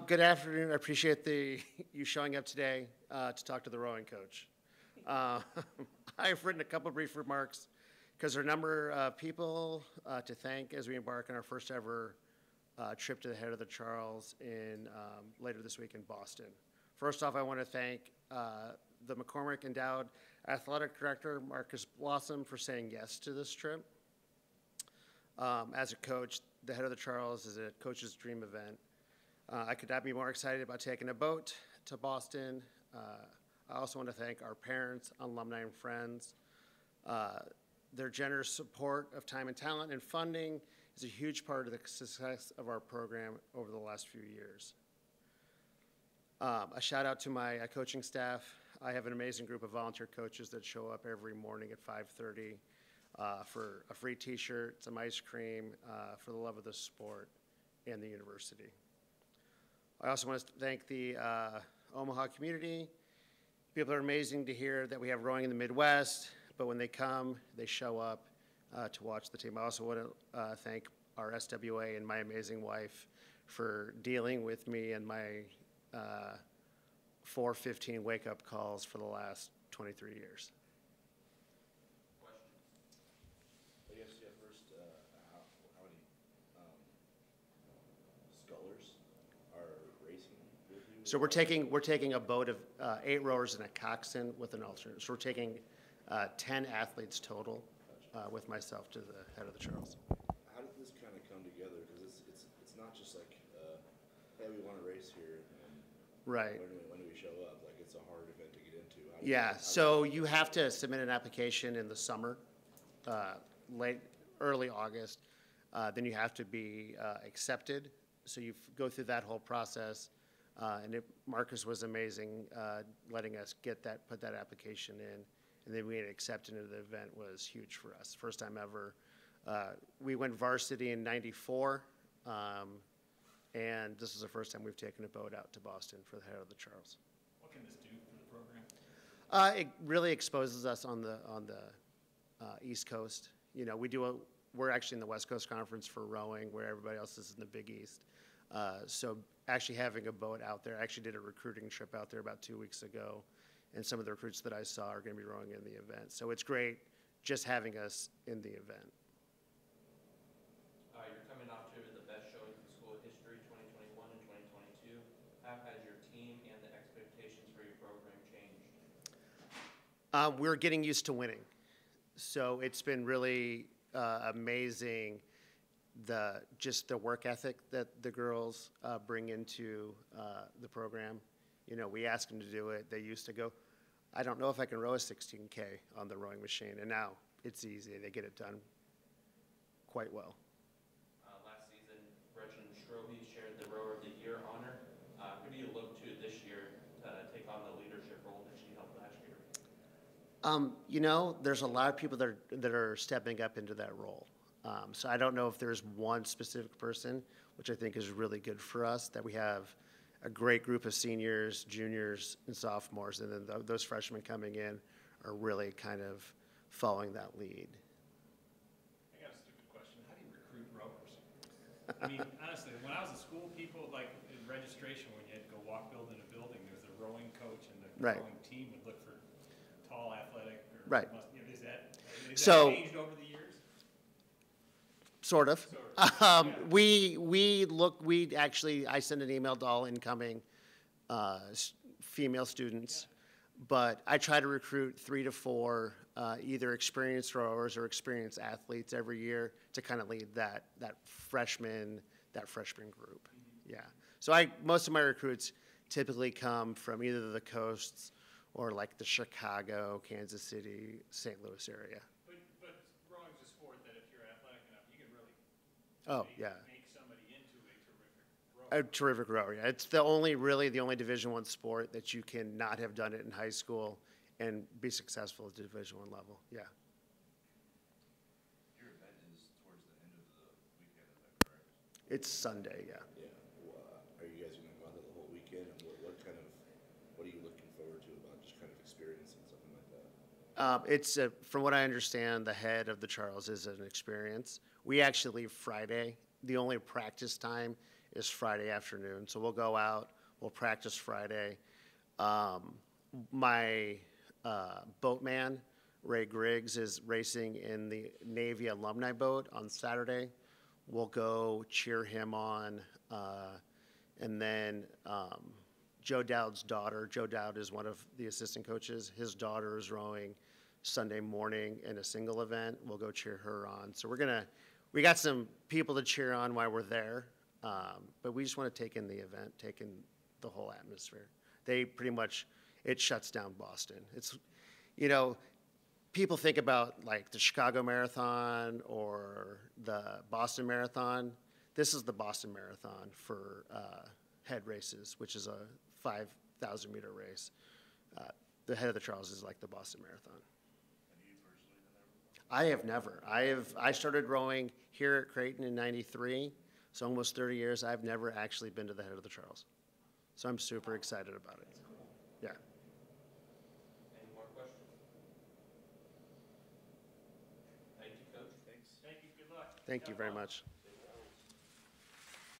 Good afternoon. I appreciate you showing up today to talk to the rowing coach. I've written a couple brief remarks because there are a number of people to thank as we embark on our first ever trip to the head of the Charles later this week in Boston. First off, I want to thank the McCormick Endowed Athletic Director, Marcus Blossom, for saying yes to this trip. As a coach, the head of the Charles is a coach's dream event. I could not be more excited about taking a boat to Boston. I also want to thank our parents, alumni, and friends. Their generous support of time and talent and funding is a huge part of the success of our program over the last few years. A shout out to my coaching staff. I have an amazing group of volunteer coaches that show up every morning at 5:30 for a free t-shirt, some ice cream, for the love of the sport and the university. I also want to thank the Omaha community. People are amazing to hear that we have rowing in the Midwest, but when they come, they show up to watch the team. I also want to thank our SWA and my amazing wife for dealing with me and my 4:15 wake-up calls for the last 23 years. So we're taking a boat of 8 rowers and a coxswain with an alternate. So we're taking 10 athletes total with myself to the head of the Charles. How did this kind of come together? Because it's not just like, hey, we want to race here. And right. When do we show up? Like, it's a hard event to get into. Yeah. So you have to submit an application in the summer, early August. Then you have to be accepted. So you go through that whole process. Marcus was amazing letting us put that application in, and then we get accepted into the event was huge for us. First time ever. We went varsity in '94, and this is the first time we've taken a boat out to Boston for the head of the Charles. What can this do for the program? It really exposes us on the East Coast. You know, we're actually in the West Coast Conference for rowing, where everybody else is in the Big East. So actually having a boat out there, I actually did a recruiting trip out there about 2 weeks ago, and some of the recruits that I saw are going to be rowing in the event. So it's great just having us in the event. You're coming off to the best showing in school history, 2021 and 2022. How has your team and the expectations for your program changed? We're getting used to winning. So it's been really amazing just the work ethic that the girls bring into the program. You know, we ask them to do it. They used to go, I don't know if I can row a 16K on the rowing machine, and now it's easy. They get it done quite well. Last season, Gretchen Schrobe shared the Rower of the Year honor. Who do you look to this year to take on the leadership role that she held last year? You know, there's a lot of people that are stepping up into that role. So I don't know if there's one specific person, which I think is really good for us, that we have a great group of seniors, juniors, and sophomores, and then those freshmen coming in are really kind of following that lead. I got a stupid question. How do you recruit rowers? I mean, honestly, when I was in school, people, like in registration, when you had to go walk building a building, there was a rowing coach, and the right. rowing team would look for tall, athletic, or right. Is that changed over the years? Sort of. I send an email to all incoming female students, but I try to recruit 3 to 4 either experienced rowers or experienced athletes every year to kind of lead that freshman group. Mm-hmm. Yeah. So most of my recruits typically come from either the coasts or like the Chicago, Kansas City, St. Louis area. But rowing's a sport that if you're athletic enough, you can really make somebody into a terrific rower. A terrific rower, yeah. It's the only Division I sport that you can not have done it in high school and be successful at the Division I level, yeah. Your event is towards the end of the weekend, is that correct? It's Sunday, yeah. Yeah. Are you guys going to go out the whole weekend? And what are you looking forward to about just kind of experiencing something like that? From what I understand, the head of the Charles is an experience. We actually leave Friday. The only practice time is Friday afternoon. So we'll go out, we'll practice Friday. My boatman, Ray Griggs, is racing in the Navy alumni boat on Saturday. We'll go cheer him on. And then Joe Dowd's daughter, Joe Dowd is one of the assistant coaches. His daughter is rowing Sunday morning in a single event. We'll go cheer her on. So we got some people to cheer on while we're there. But we just want to take in the event, take in the whole atmosphere. They pretty much, it shuts down Boston. It's, you know, people think about like the Chicago Marathon or the Boston Marathon. This is the Boston Marathon for head races, which is a 5,000 meter race. The Head of the Charles is like the Boston Marathon. I have never. I started rowing here at Creighton in '93, so almost 30 years. I've never actually been to the Head of the Charles, so I'm super excited about it. Yeah. Any more questions? Thank you, Coach. Thank you, good luck. Thank you Have very fun. much. Yep.